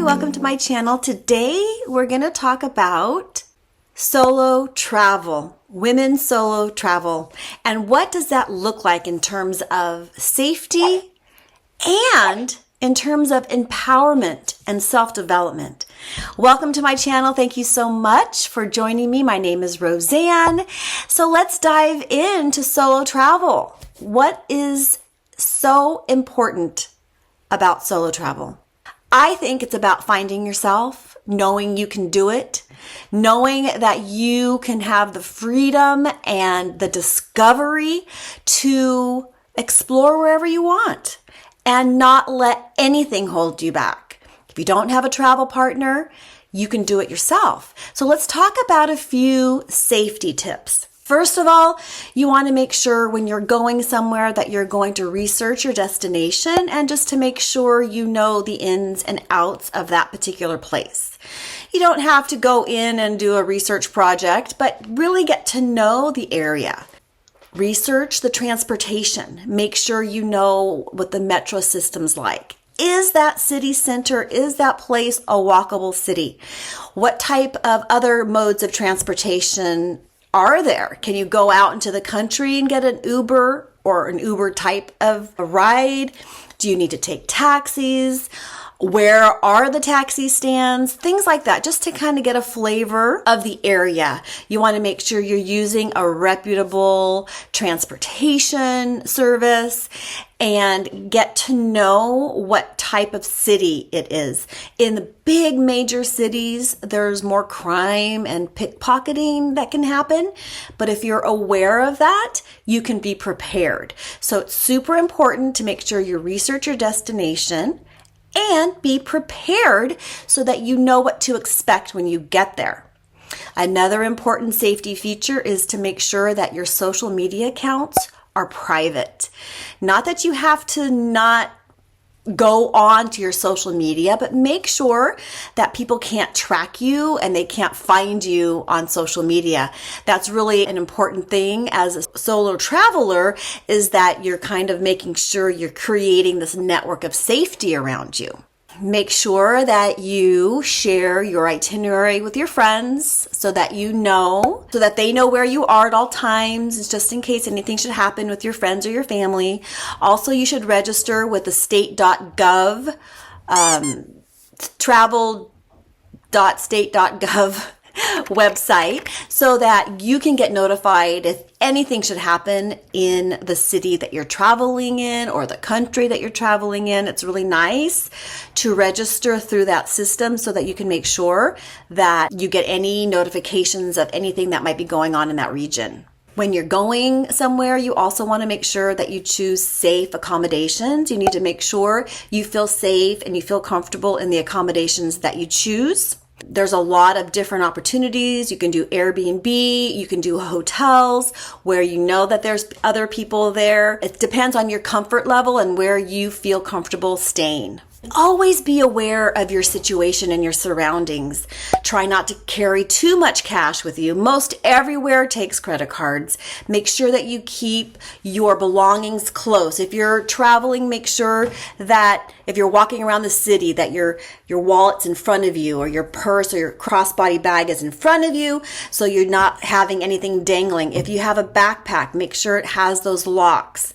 welcome to my channel. Today we're going to talk about solo travel, women solo travel, and what does that look like in terms of safety and in terms of empowerment and self-development. Welcome to my channel. Thank you so much for joining me. My name is Roseanne. So let's dive into solo travel. What is so important about solo travel? I think it's about finding yourself, knowing you can do it, knowing that you can have the freedom and the discovery to explore wherever you want and not let anything hold you back. If you don't have a travel partner, you can do it yourself. So let's talk about a few safety tips. First of all, you want to make sure when you're going somewhere that you're going to research your destination and just to make sure you know the ins and outs of that particular place. You don't have to go in and do a research project, but really get to know the area. Research the transportation. Make sure you know what the metro system's like. Is that city center, is that place a walkable city? What type of other modes of transportation are there? Can you go out into the country and get an Uber or an Uber type of a ride? Do you need to take taxis? Where are the taxi stands? Things like that, just to kind of get a flavor of the area. You want to make sure you're using a reputable transportation service and get to know what type of city it is. In the big major cities, there's more crime and pickpocketing that can happen. But if you're aware of that, you can be prepared. So it's super important to make sure you research your destination and be prepared so that you know what to expect when you get there. Another important safety feature is to make sure that your social media accounts are private. Not that you have to not go on to your social media, but make sure that people can't track you and they can't find you on social media. That's really an important thing as a solo traveler, is that you're kind of making sure you're creating this network of safety around you. Make sure that you share your itinerary with your friends so that they know where you are at all times, just in case anything should happen with your friends or your family. Also, you should register with the state.gov, travel.state.gov website so that you can get notified if anything should happen in the city that you're traveling in or the country that you're traveling in. It's really nice to register through that system so that you can make sure that you get any notifications of anything that might be going on in that region. When you're going somewhere, you also want to make sure that you choose safe accommodations. You need to make sure you feel safe and you feel comfortable in the accommodations that you choose. There's a lot of different opportunities. You can do Airbnb, you can do hotels where you know that there's other people there. It depends on your comfort level and where you feel comfortable staying. Always be aware of your situation and your surroundings. Try not to carry too much cash with you. Most everywhere takes credit cards. Make sure that you keep your belongings close. If you're traveling, make sure that if you're walking around the city that your wallet's in front of you, or your purse or your crossbody bag is in front of you, so you're not having anything dangling. If you have a backpack, make sure it has those locks.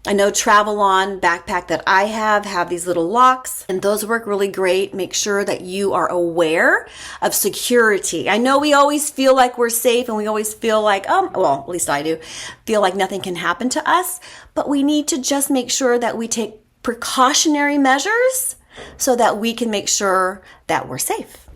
I know Travel On backpack that I have these little locks, and those work really great. Make sure that you are aware of security. I know we always feel like we're safe and we always feel like, well, at least I do, feel like nothing can happen to us, but we need to just make sure that we take precautionary measures so that we can make sure that we're safe.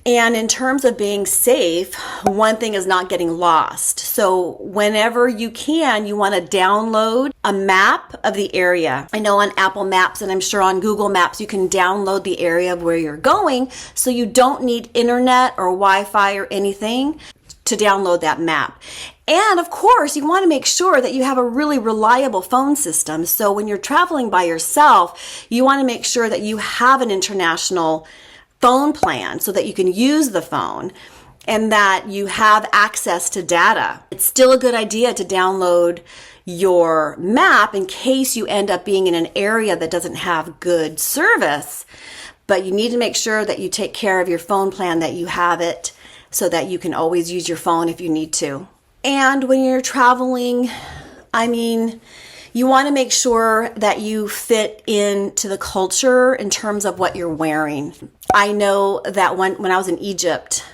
And in terms of being safe, one thing is not getting lost. So whenever you can, you want to download a map of the area. I know on Apple Maps, and I'm sure on Google Maps, you can download the area of where you're going, so you don't need internet or Wi-Fi or anything to download that map. And of course, you want to make sure that you have a really reliable phone system. So when you're traveling by yourself, you want to make sure that you have an international phone plan so that you can use the phone and that you have access to data. It's still a good idea to download your map in case you end up being in an area that doesn't have good service. But you need to make sure that you take care of your phone plan, that you have it so that you can always use your phone if you need to. And when you're traveling, you want to make sure that you fit into the culture in terms of what you're wearing. I know that when I was in Egypt,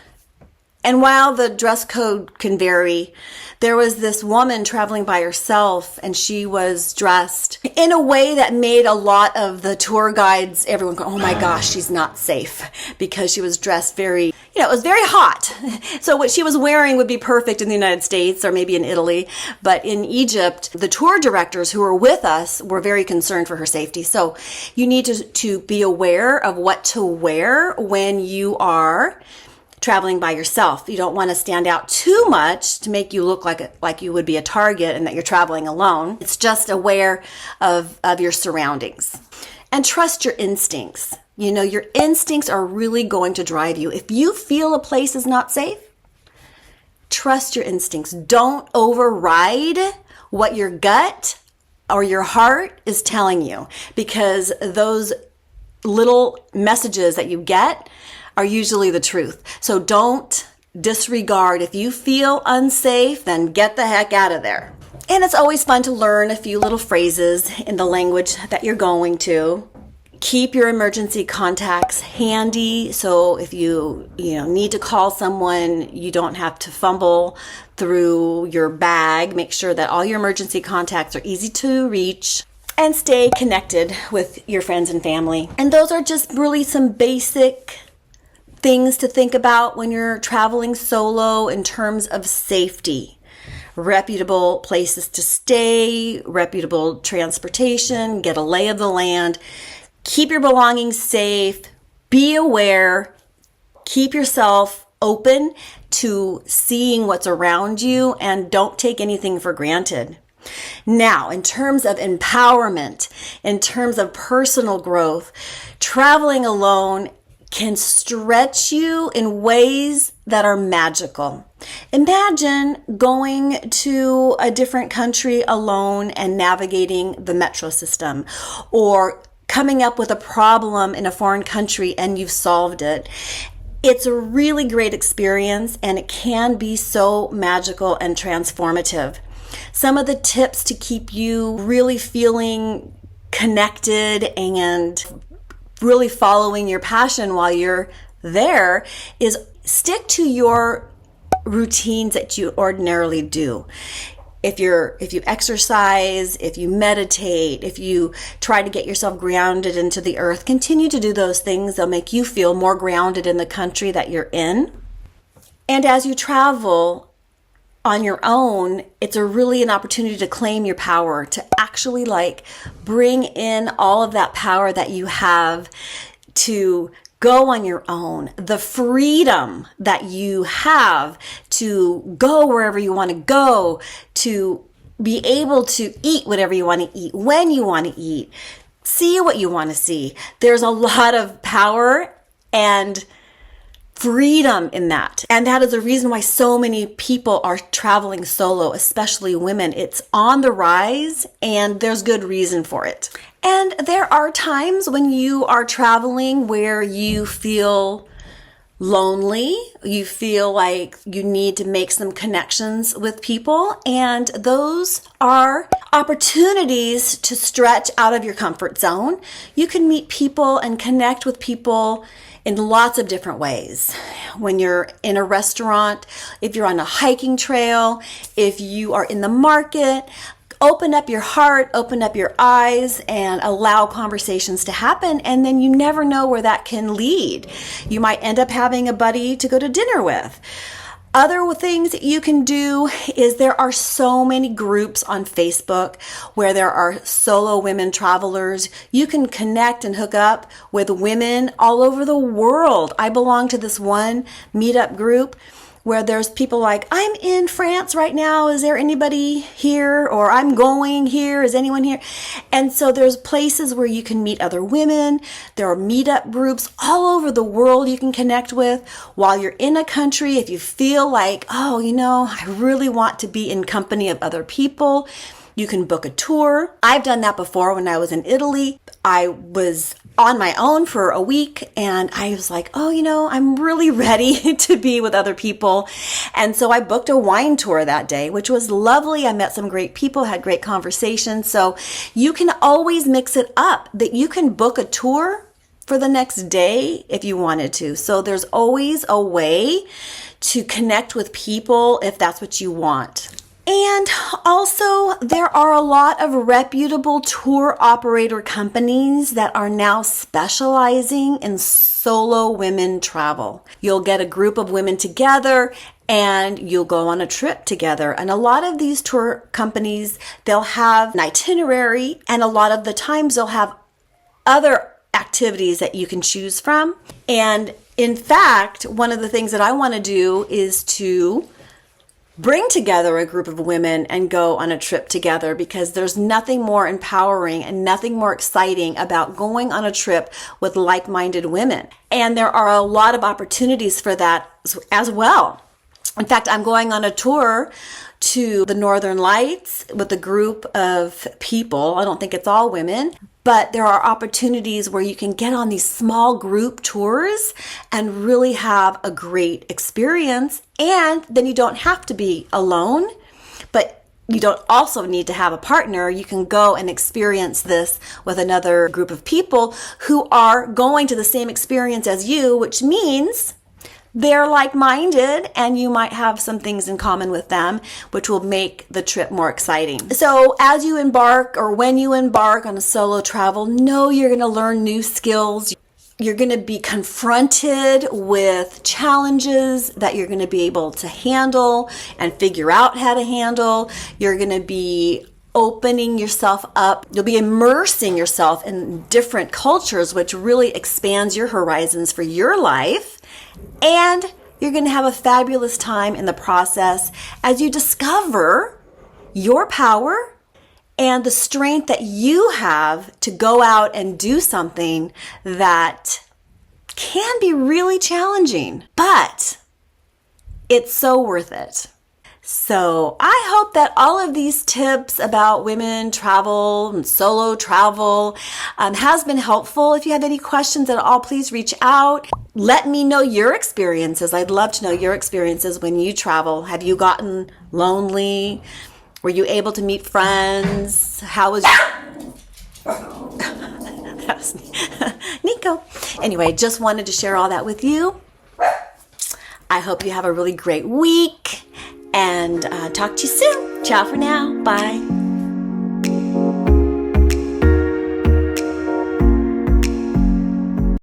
and while the dress code can vary, there was this woman traveling by herself, and she was dressed in a way that made a lot of the tour guides, everyone go, oh my gosh, she's not safe, because she was dressed very, it was very hot. So what she was wearing would be perfect in the United States or maybe in Italy. But in Egypt, the tour directors who were with us were very concerned for her safety. So you need to be aware of what to wear when you are traveling by yourself. You don't want to stand out too much to make you look like you would be a target and that you're traveling alone. It's just aware of your surroundings. And trust your instincts. Your instincts are really going to drive you. If you feel a place is not safe, trust your instincts. Don't override what your gut or your heart is telling you, because those little messages that you get are usually the truth. So don't disregard. If you feel unsafe, then get the heck out of there. And it's always fun to learn a few little phrases in the language that you're going to. Keep your emergency contacts handy, so if you need to call someone, you don't have to fumble through your bag. Make sure that all your emergency contacts are easy to reach. And stay connected with your friends and family. And those are just really some basic things to think about when you're traveling solo in terms of safety. Reputable places to stay, reputable transportation, get a lay of the land, keep your belongings safe, be aware, keep yourself open to seeing what's around you, and don't take anything for granted. Now, in terms of empowerment, in terms of personal growth, traveling alone can stretch you in ways that are magical. Imagine going to a different country alone and navigating the metro system, or coming up with a problem in a foreign country and you've solved it. It's a really great experience, and it can be so magical and transformative. Some of the tips to keep you really feeling connected and really following your passion while you're there is stick to your routines that you ordinarily do. If you exercise, if you meditate, if you try to get yourself grounded into the earth, continue to do those things. They'll make you feel more grounded in the country that you're in. And as you travel on your own, it's really an opportunity to claim your power, to actually bring in all of that power that you have to go on your own, the freedom that you have to go wherever you want to go, to be able to eat whatever you want to eat, when you want to eat, see what you want to see. There's a lot of power and freedom in that. And that is the reason why so many people are traveling solo, especially women. It's on the rise, and there's good reason for it. And there are times when you are traveling where you feel lonely, you feel like you need to make some connections with people, and those are opportunities to stretch out of your comfort zone. You can meet people and connect with people in lots of different ways. When you're in a restaurant, if you're on a hiking trail, if you are in the market, open up your heart, open up your eyes, and allow conversations to happen. And then you never know where that can lead. You might end up having a buddy to go to dinner with. Other things that you can do is there are so many groups on Facebook where there are solo women travelers. You can connect and hook up with women all over the world. I belong to this one meetup group where there's people like, I'm in France right now. Is there anybody here? Or I'm going here. Is anyone here? And so there's places where you can meet other women. There are meetup groups all over the world you can connect with while you're in a country. If you feel like, I really want to be in company of other people, you can book a tour. I've done that before when I was in Italy. I was on my own for a week, and I was like, oh, I'm really ready to be with other people. And so I booked a wine tour that day, which was lovely. I met some great people, had great conversations. So you can always mix it up, that you can book a tour for the next day if you wanted to. So there's always a way to connect with people if that's what you want. And also, there are a lot of reputable tour operator companies that are now specializing in solo women travel. You'll get a group of women together and you'll go on a trip together. And a lot of these tour companies, they'll have an itinerary, and a lot of the times they'll have other activities that you can choose from. And in fact, one of the things that I want to do is to bring together a group of women and go on a trip together, because there's nothing more empowering and nothing more exciting about going on a trip with like-minded women. And there are a lot of opportunities for that as well. In fact, I'm going on a tour to the Northern Lights with a group of people. I don't think it's all women, but there are opportunities where you can get on these small group tours and really have a great experience. And then you don't have to be alone, but you don't also need to have a partner. You can go and experience this with another group of people who are going to the same experience as you, which means they're like-minded and you might have some things in common with them, which will make the trip more exciting. So as you embark, or when you embark on a solo travel, know you're going to learn new skills. You're going to be confronted with challenges that you're going to be able to handle and figure out how to handle. You're going to be opening yourself up. You'll be immersing yourself in different cultures, which really expands your horizons for your life. And you're going to have a fabulous time in the process as you discover your power and the strength that you have to go out and do something that can be really challenging, but it's so worth it. So I hope that all of these tips about women travel and solo travel has been helpful. If you have any questions at all, please reach out. Let me know your experiences. I'd love to know your experiences when you travel. Have you gotten lonely? Were you able to meet friends? How was that was Nico. Anyway, just wanted to share all that with you. I hope you have a really great week, and talk to you soon. Ciao for now. Bye.